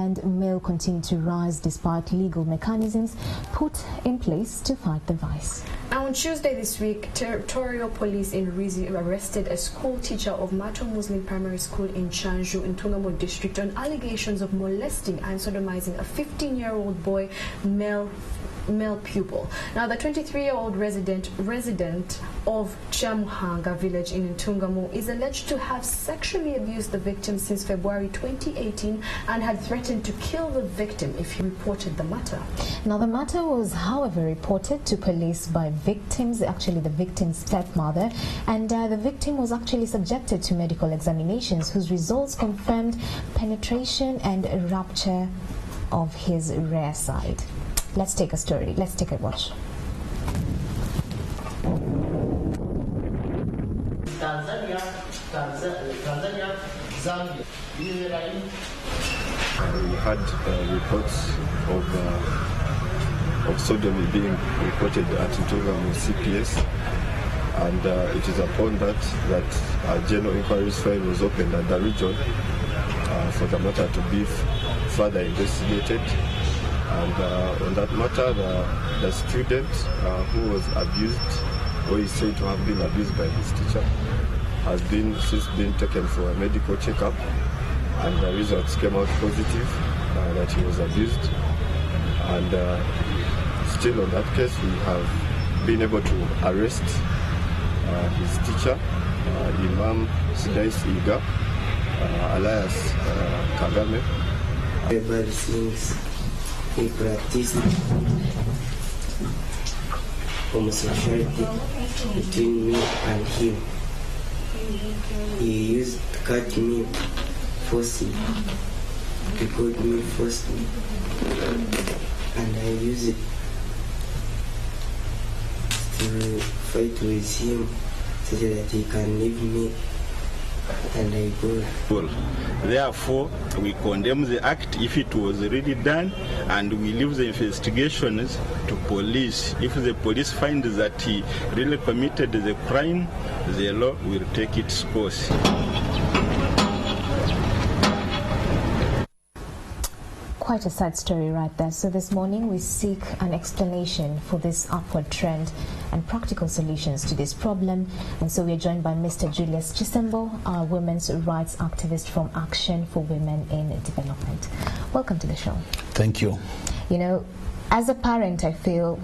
and male continue to rise despite legal mechanisms put in place to fight the vice. Now, on Tuesday this week, territorial police in Rizi arrested a school teacher of Mato Muslim Primary School in Chanju in Tungamo district on allegations of molesting and sodomizing a 15-year-old boy, male pupil. Now, the 23-year-old resident of Chamuhanga village in Ntungamo is alleged to have sexually abused the victim since February 2018 and had threatened to kill the victim if he reported the matter. Now, the matter was, however, reported to police by victims, actually the victim's stepmother, and the victim was actually subjected to medical examinations whose results confirmed penetration and rupture of his rear side. Let's take a story. Let's take a watch. Tanzania, Zambia. We had reports of sodomy being reported at Ntungamo CPS, and it is upon that a general inquiries file was opened at the region for the matter to be further investigated. And on that matter, the student who was abused, or is said to have been abused by his teacher, has since been taken for a medical checkup, and the results came out positive that he was abused. And still on that case, we have been able to arrest his teacher, Imam Sidais Iga, alias Kagame. Everybody sings. He practiced homosexuality between me and him. He used to cut me forcibly. He cut me forcibly, and I used it to fight with him so that he can leave me. And I go. Therefore, we condemn the act if it was really done, and we leave the investigations to police. If the police find that he really committed the crime, the law will take its course. Quite a sad story right there. So this morning we seek an explanation for this upward trend and practical solutions to this problem. And so we are joined by Mr. Julius Chisembo, a women's rights activist from Action for Women in Development. Welcome to the show. Thank you. You know, as a parent, I feel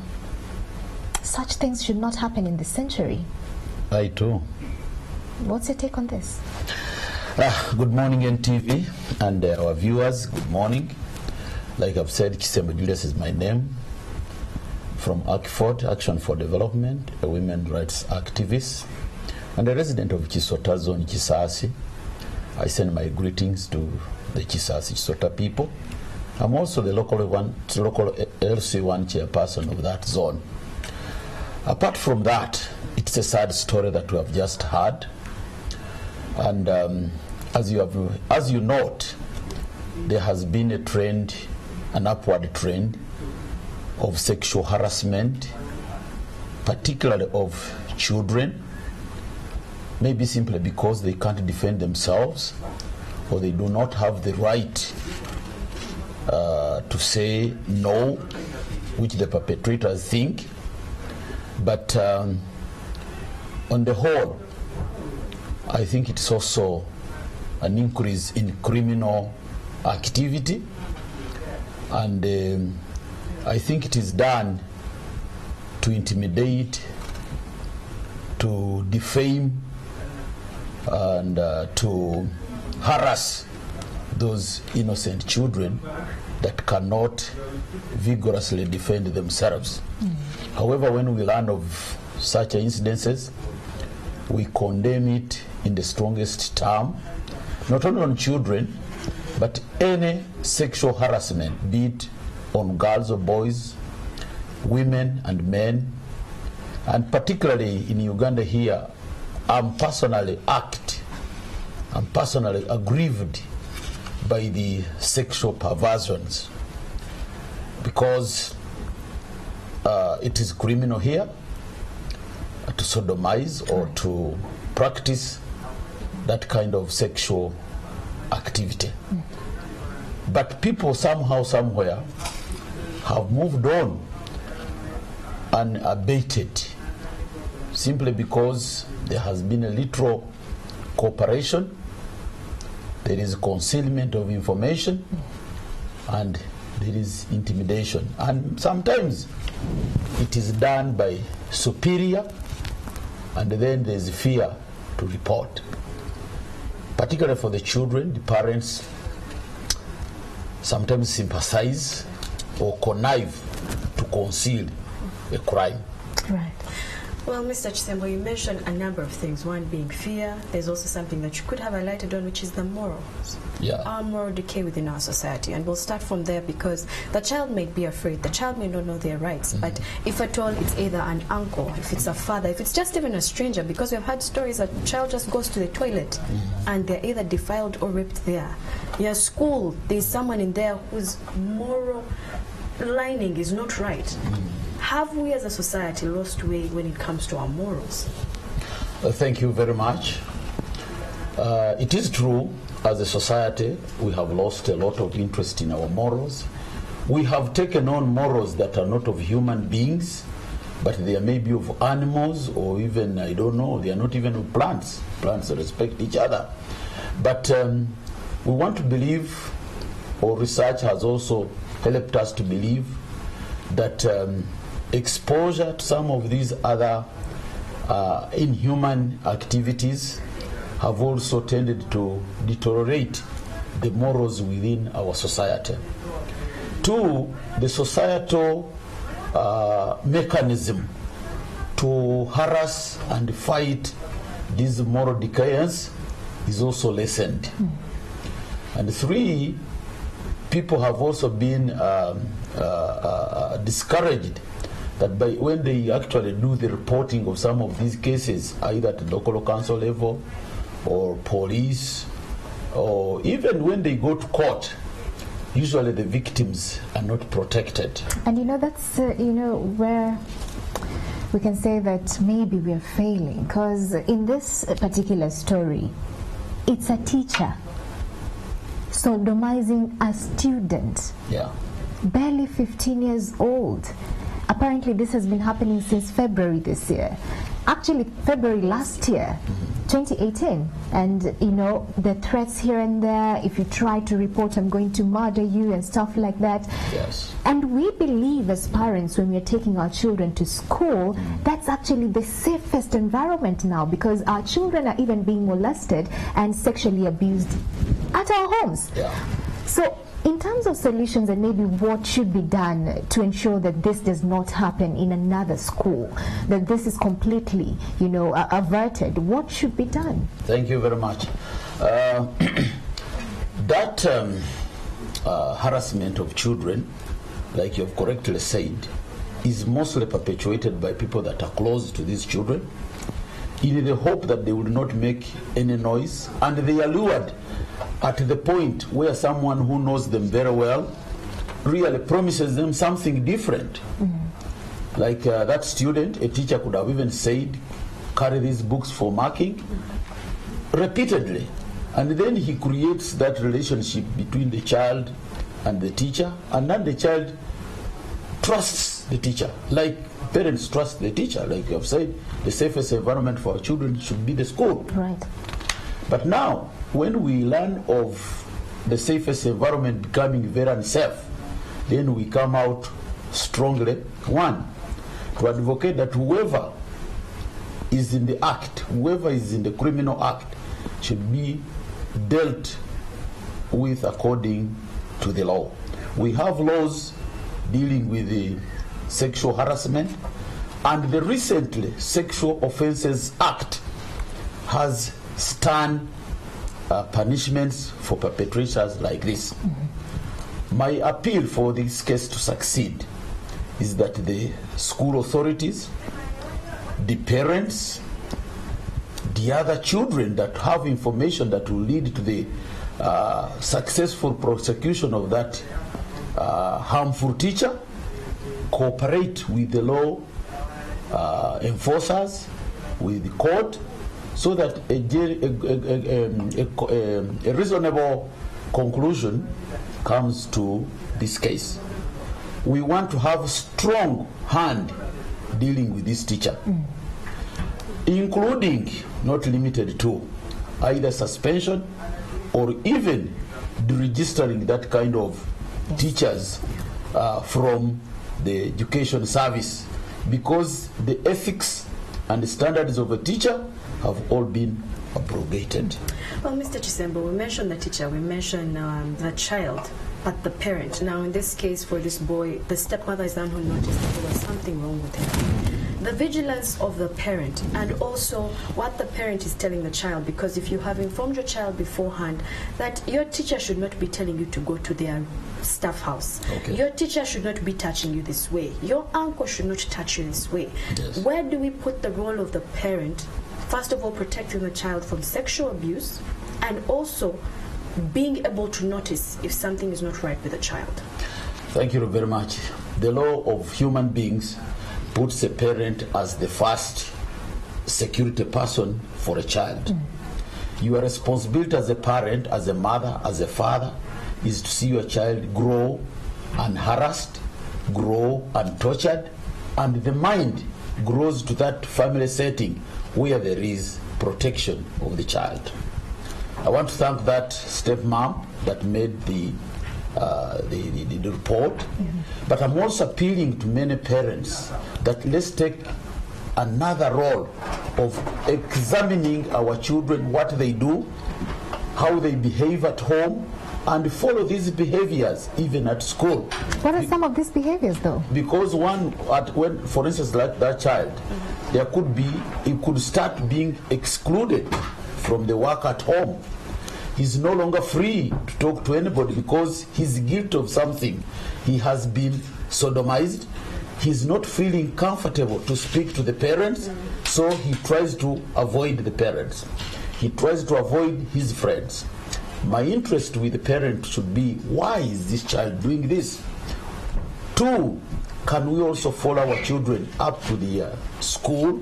such things should not happen in this century. I too. What's your take on this? Good morning, NTV, and our viewers, good morning. Like I've said, Chisembo Julius is my name, from ACFOD, Action for Development, a women's rights activist, and a resident of Chisota Zone, Chisasi. I send my greetings to the Chisasi Chisota people. I'm also the local LC1 chairperson of that zone. Apart from that, it's a sad story that we have just heard, and as you note, there has been a trend, an upward trend of sexual harassment, particularly of children, maybe simply because they can't defend themselves or they do not have the right to say no, which the perpetrators think. But on the whole, I think it's also an increase in criminal activity, and I think it is done to intimidate, to defame, and to harass those innocent children that cannot vigorously defend themselves. However, when we learn of such incidences, we condemn it in the strongest term, not only on children, but any sexual harassment, be it on girls or boys, women and men. And particularly in Uganda here, I'm personally aggrieved by the sexual perversions, because it is criminal here to sodomize or to practice that kind of sexual activity. But people somehow, somewhere, have moved on unabated, simply because there has been a literal cooperation, there is concealment of information, and there is intimidation. And sometimes it is done by superior, and then there's fear to report. Particularly for the children, the parents sometimes sympathize or connive to conceal a crime. Right. Well, Mr. Chisembo, you mentioned a number of things, one being fear. There's also something that you could have highlighted on, which is the morals. Yeah. Our moral decay within our society. And we'll start from there, because the child may be afraid, the child may not know their rights, but if at all it's either an uncle, if it's a father, if it's just even a stranger, because we've had stories that a child just goes to the toilet and they're either defiled or raped there. Your school, there's someone in there whose moral lining is not right. Have we as a society lost way when it comes to our morals? Thank you very much. It is true, as a society, we have lost a lot of interest in our morals. We have taken on morals that are not of human beings, but they are maybe of animals, or even, I don't know, they are not even of plants. Plants respect each other. But we want to believe, or research has also helped us to believe, that exposure to some of these other inhuman activities have also tended to deteriorate the morals within our society. Two, the societal mechanism to harass and fight these moral decayers is also lessened. And three, people have also been discouraged that when they actually do the reporting of some of these cases, either at the local council level or police, or even when they go to court, usually the victims are not protected. And that's where we can say that maybe we are failing, because in this particular story, it's a teacher sodomizing a student, barely 15 years old. Apparently this has been happening since February this year. Actually, February last year, 2018. And, the threats here and there, if you try to report, I'm going to murder you and stuff like that. Yes. And we believe as parents, when we're taking our children to school, that's actually the safest environment now, because our children are even being molested and sexually abused at our homes. Yeah. So, in terms of solutions and maybe what should be done to ensure that this does not happen in another school, that this is completely, averted, what should be done? Thank you very much. That harassment of children, like you have correctly said, is mostly perpetuated by people that are close to these children, in the hope that they will not make any noise, and they are lured at the point where someone who knows them very well really promises them something different. Like that student, a teacher could have even said, carry these books for marking, repeatedly. And then he creates that relationship between the child and the teacher, and then the child trusts the teacher, like parents trust the teacher. Like you have said, the safest environment for our children should be the school. Right. But now, when we learn of the safest environment becoming very unsafe, then we come out strongly, one, to advocate that whoever is in the act, whoever is in the criminal act, should be dealt with according to the law. We have laws dealing with the sexual harassment, and the recently Sexual Offences Act has stern punishments for perpetrators like this. My appeal for this case to succeed is that the school authorities, the parents, the other children that have information that will lead to the successful prosecution of that harmful teacher, cooperate with the law enforcers, with the court, so that a reasonable conclusion comes to this case. We want to have a strong hand dealing with this teacher, including, not limited to, either suspension or even deregistering that kind of teachers from the education service, because the ethics and the standards of a teacher have all been abrogated. Well, Mr. Chisembo, we mentioned the teacher, we mentioned the child, but the parent. Now, in this case, for this boy, the stepmother is the one who noticed that there was something wrong with him. The vigilance of the parent, and also what the parent is telling the child, because if you have informed your child beforehand that your teacher should not be telling you to go to their staff house, your teacher should not be touching you this way, your uncle should not touch you this way. Yes. Where do we put the role of the parent? First of all, protecting the child from sexual abuse, and also being able to notice if something is not right with the child. Thank you very much. The law of human beings puts a parent as the first security person for a child. Your responsibility as a parent, as a mother, as a father, is to see your child grow unharassed, grow untortured, and the mind grows to that family setting where there is protection of the child. I want to thank that stepmom that made the report, but I'm also appealing to many parents that let's take another role of examining our children, what they do, how they behave at home, and follow these behaviors even at school. What are some of these behaviors, though? Because when, for instance, like that child, there could be, he could start being excluded from the work at home. He's no longer free to talk to anybody because he's guilty of something. He has been sodomized. He's not feeling comfortable to speak to the parents, so he tries to avoid the parents. He tries to avoid his friends. My interest with the parent should be, why is this child doing this? 2, can we also follow our children up to the school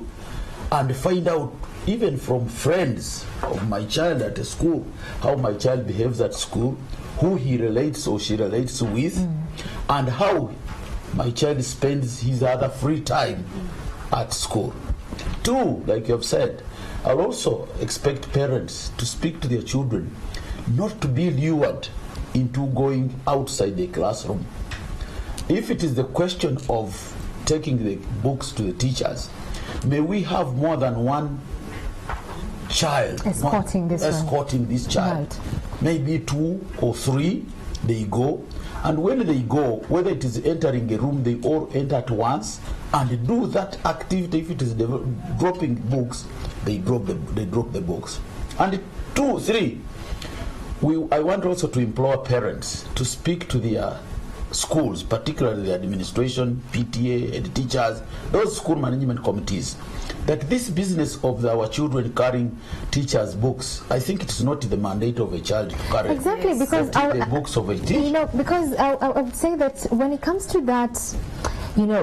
and find out, even from friends of my child at the school, how my child behaves at school, who he relates or she relates with, and how my child spends his other free time at school. 2, like you have said, I'll also expect parents to speak to their children, not to be lured into going outside the classroom. If it is the question of taking the books to the teachers, may we have more than one child escorting this child. Right. Maybe 2 or 3, they go, and when they go, whether it is entering a room, they all enter at once and do that activity. If it is dropping books, they drop the books. And 2, 3, I want also to implore parents to speak to their schools, particularly the administration, PTA, and teachers, those school management committees, that this business of our children carrying teachers' books, I think it's not the mandate of a child to carry exactly, because the books of a teacher. You know, because I would say that when it comes to that,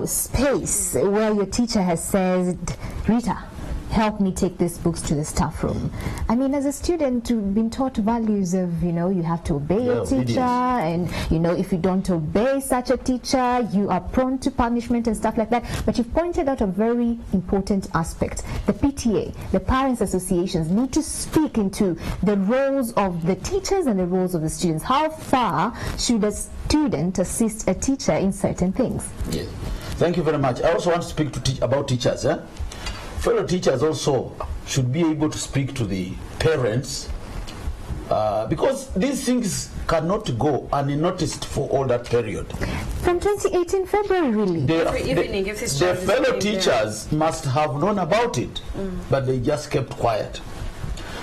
space where your teacher has said, Rita, help me take these books to the staff room. I mean, as a student, you've been taught values of, you have to obey your teacher, and, if you don't obey such a teacher, you are prone to punishment and stuff like that. But you've pointed out a very important aspect. The PTA, the parents' associations, need to speak into the roles of the teachers and the roles of the students. How far should a student assist a teacher in certain things? Yes. Thank you very much. I also want to speak about teachers. Fellow teachers also should be able to speak to the parents because these things cannot go unnoticed for all that period. From 2018 February, really? The fellow teachers must have known about it, but they just kept quiet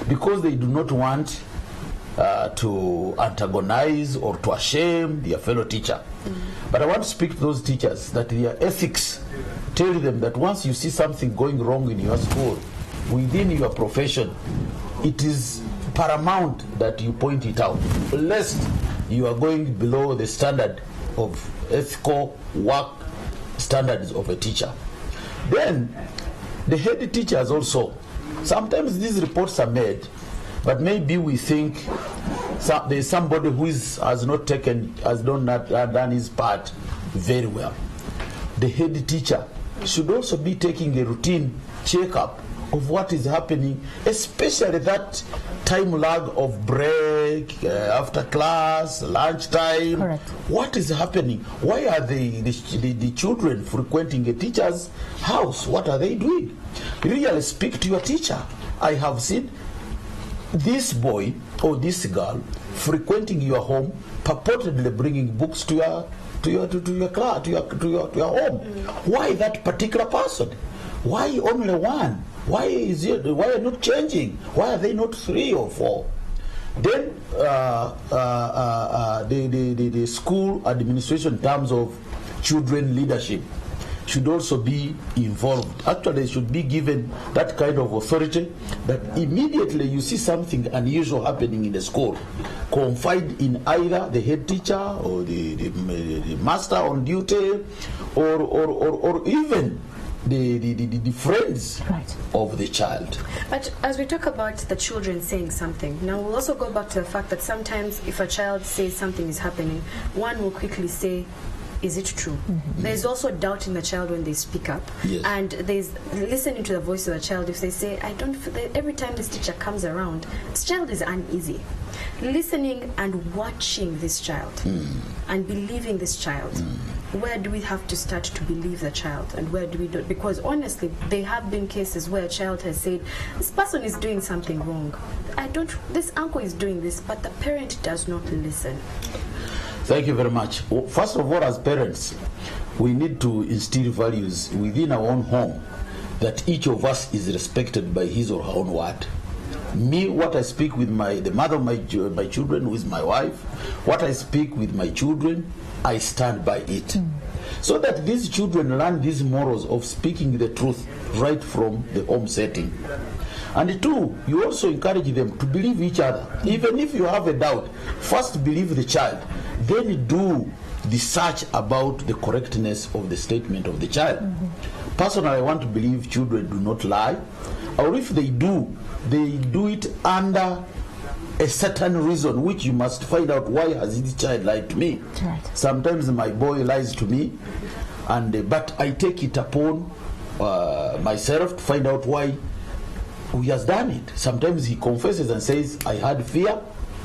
because they do not want to antagonize or to shame their fellow teacher. But I want to speak to those teachers that their ethics tell them that once you see something going wrong in your school, within your profession, it is paramount that you point it out, lest you are going below the standard of ethical work standards of a teacher. Then, the head teachers also, sometimes these reports are made, But maybe we think there's somebody who has not done his part very well. The head teacher should also be taking a routine checkup of what is happening, especially that time lag of break, after class, lunchtime. Correct. What is happening? Why are the children frequenting a teacher's house? What are they doing? Really speak to your teacher. I have seen this boy or this girl frequenting your home, purportedly bringing books to your home. Why that particular person? Why only one? Why are not changing? Why are they not 3 or 4? Then the school administration in terms of children leadership should also be involved. Actually, they should be given that kind of authority that immediately you see something unusual happening in the school, confide in either the head teacher or the master on duty or even the friends of the child. But as we talk about the children saying something, now we'll also go back to the fact that sometimes if a child says something is happening, one will quickly say, is it true? Mm-hmm. There's also doubt in the child when they speak up. Yes. And there's listening to the voice of the child. If they say, every time this teacher comes around, this child is uneasy. Listening and watching this child and believing this child. Where do we have to start to believe the child, and where do we do? Because honestly, there have been cases where a child has said, this person is doing something wrong. This uncle is doing this, but the parent does not listen. Thank you very much. First of all, as parents, we need to instill values within our own home that each of us is respected by his or her own word. Me, what I speak with the mother of my children, who is my wife, what I speak with my children, I stand by it. So that these children learn these morals of speaking the truth right from the home setting. And 2, you also encourage them to believe each other. Even if you have a doubt, first believe the child, then do the search about the correctness of the statement of the child. Personally, I want to believe children do not lie, or if they do it under a certain reason, which you must find out, why has this child lied to me? Right. Sometimes my boy lies to me, but I take it upon myself to find out why he has done it. Sometimes he confesses and says, I had fear,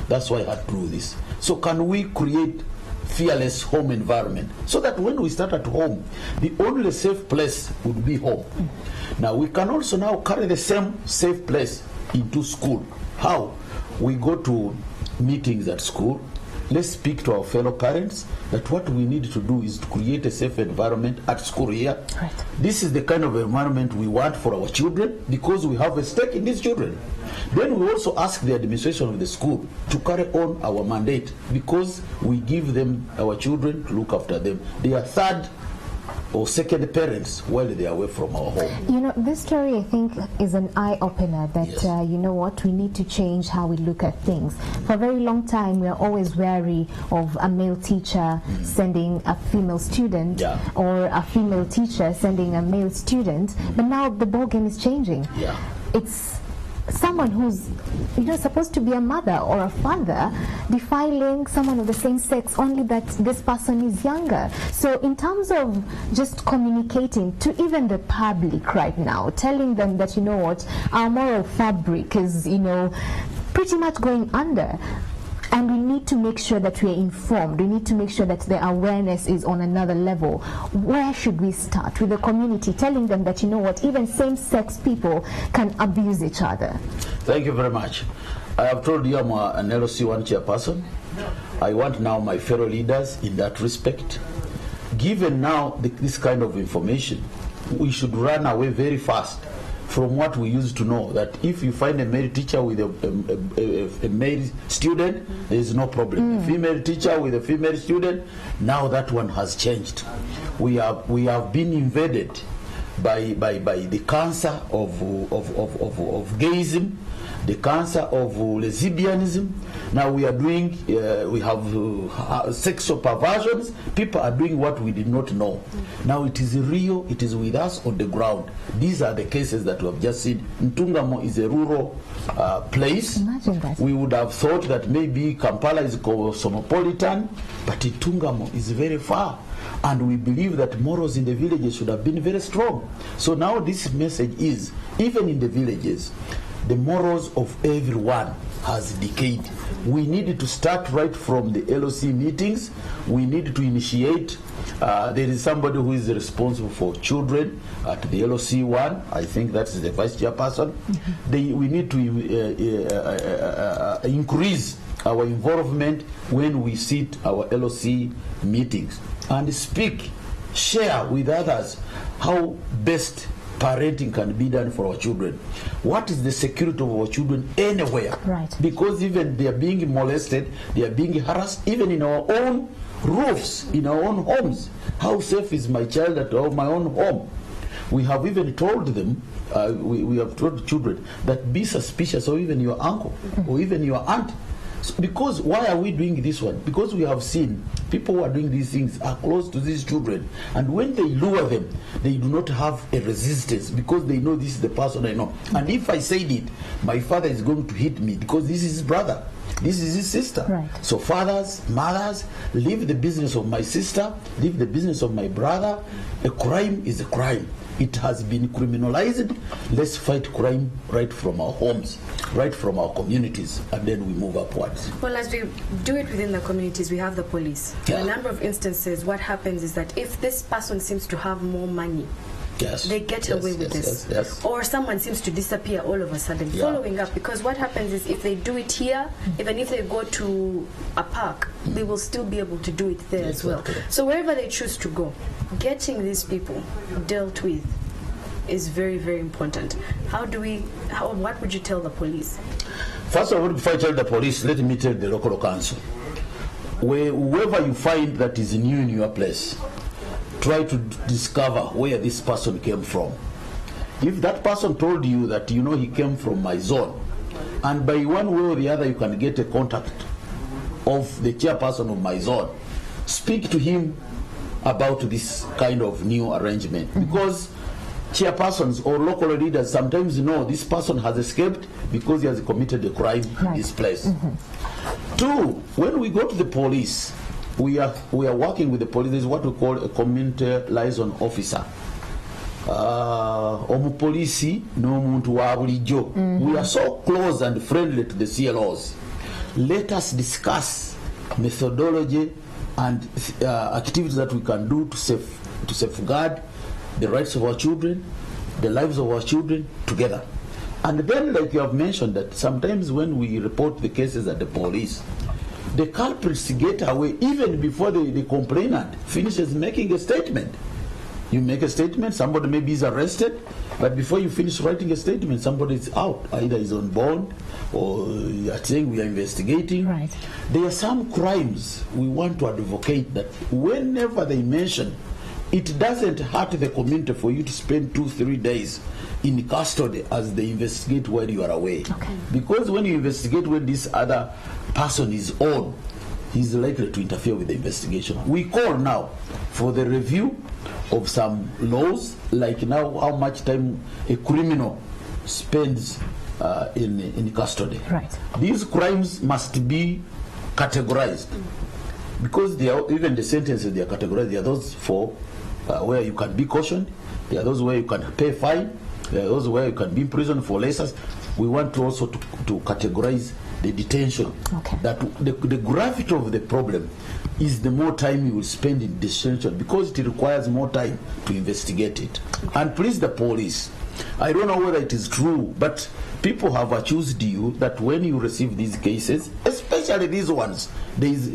that's why I had to do this. So can we create fearless home environment so that when we start at home, the only safe place would be home. Now we can also now carry the same safe place into school. How? We go to meetings at school. Let's speak to our fellow parents that what we need to do is to create a safe environment at school here. Right. This is the kind of environment we want for our children because we have a stake in these children. Then we also ask the administration of the school to carry on our mandate because we give them our children to look after them. They are third or second parents while they are away from our home. You know, this story, I think, is an eye-opener that, Yes. you know what, we need to change how we look at things. For a very long time, we are always wary of a male teacher sending a female student or a female teacher sending a male student, but now the ballgame is changing. Yeah. It's someone who's supposed to be a mother or a father defiling someone of the same sex only that this person is younger. So in terms of just communicating to even the public right now, telling them that, you know what, our moral fabric is, pretty much going under. And we need to make sure that we are informed. We need to make sure that the awareness is on another level. Where should we start? With the community, telling them that, you know what, even same-sex people can abuse each other. Thank you very much. I have told you I'm an LOC1 chairperson. I want now my fellow leaders in that respect. Given now this kind of information, we should run away very fast from what we used to know, that if you find a male teacher with a male student, there is no problem. A female teacher with a female student, now that one has changed. We have been invaded by the cancer of gayism the cancer of lesbianism. Now we are doing, we have sexual perversions. People are doing what we did not know. Now it is real, it is with us on the ground. These are the cases that we have just seen. Ntungamo is a rural place. Imagine that. We would have thought that maybe Kampala is cosmopolitan, but Ntungamo is very far. And we believe that morals in the villages should have been very strong. So now this message is, even in the villages, the morals of everyone has decayed. We need to start right from the LOC meetings. We need to initiate. There is somebody who is responsible for children at the LOC 1. I think that's the vice chairperson. We need to increase our involvement when we sit our LOC meetings and speak, share with others how best parenting can be done for our children. What is the security of our children anywhere? Right. Because even they are being molested, they are being harassed, even in our own roofs, in our own homes. How safe is my child at my own home? We have even told them, we have told children that be suspicious of even your uncle or even your aunt. So because why are we doing this one? Because we have seen people who are doing these things are close to these children, and when they lure them, they do not have a resistance because they know this is the person I know. And if I said it, my father is going to hit me because this is his brother, this is his sister. Right. So fathers, mothers, leave the business of my sister, leave the business of my brother. A crime is a crime. It has been criminalized. Let's fight crime right from our homes, right from our communities, and then we move upwards. Well, as we do it within the communities, we have the police. Yeah. In a number of instances, what happens is that if this person seems to have more money, Yes. they get away with this. Yes. Or someone seems to disappear all of a sudden. Yeah. Following up, because what happens is if they do it here, even if they go to a park, they will still be able to do it there as well. Exactly. So wherever they choose to go, getting these people dealt with is very, very important. What would you tell the police? First of all, before I tell the police, let me tell the local council. Whoever you find that is new in your place, try to discover where this person came from. If that person told you that, you know, he came from my zone, and by one way or the other you can get a contact of the chairperson of my zone, speak to him about this kind of new arrangement. Because chairpersons or local leaders sometimes know this person has escaped because he has committed a crime in this place. Two, when we go to the police, we are working with the police. There's what we call a community liaison officer. Omupolisi n'omuntu wa bulijjo. We are so close and friendly to the CLOs. Let us discuss methodology and activities that we can do to safeguard the rights of our children, the lives of our children together. And then, like you have mentioned, that sometimes when we report the cases at the police, the culprits get away even before the complainant finishes making a statement. You make a statement, somebody maybe is arrested, but before you finish writing a statement, somebody is out, either is on bond or you are saying we are investigating. Right. There are some crimes we want to advocate that whenever they mention, it doesn't hurt the community for you to spend 2-3 days in custody as they investigate while you are away. Okay. Because when you investigate when this other person is on, he's likely to interfere with the investigation. We call now for the review of some laws, like now how much time a criminal spends in custody. Right. These crimes must be categorized because they are, even the sentences they are categorized. There are those for where you can be cautioned. There are those where you can pay fine. There are those where you can be in prison for lessons. We want to also to categorize the detention. Okay. That the gravity of the problem is the more time you will spend in detention because it requires more time to investigate it. And please, the police, I don't know whether it is true, but people have accused you that when you receive these cases, especially these ones, there is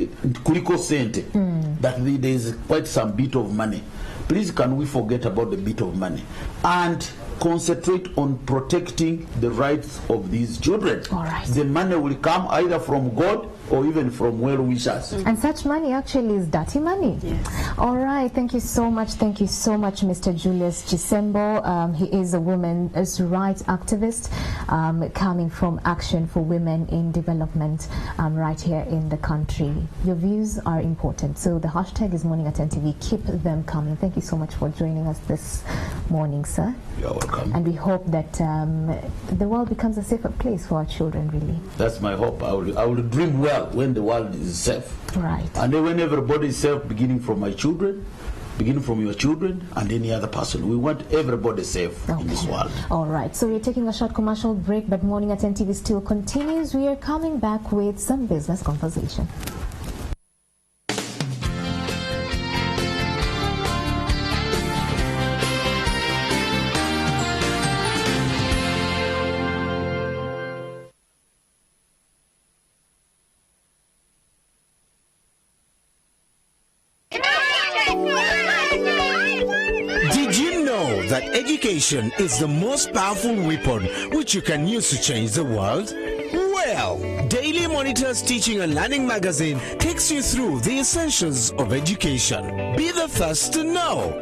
kuliko sente, that there is quite some bit of money. Please, can we forget about the bit of money and concentrate on protecting the rights of these children? All right. The money will come either from God or even from well-wishers. And such money actually is dirty money. Yes. All right, thank you so much, Mr. Julius Chisembo. He is a women's rights activist coming from Action for Women in Development right here in the country. Your views are important, so the hashtag is Morning at NTV. Keep them coming. Thank you so much for joining us this morning, sir. You're welcome. And we hope that the world becomes a safer place for our children, really. That's my hope. I will dream well when the world is safe. Right. And then when everybody is safe, beginning from my children, beginning from your children, and any other person. We want everybody safe in this world. All right. So we're taking a short commercial break, but Morning at NTV still continues. We are coming back with some business conversation. Education is the most powerful weapon which you can use to change the world. Well, Daily Monitor's Teaching and Learning magazine takes you through the essentials of education. Be the first to know.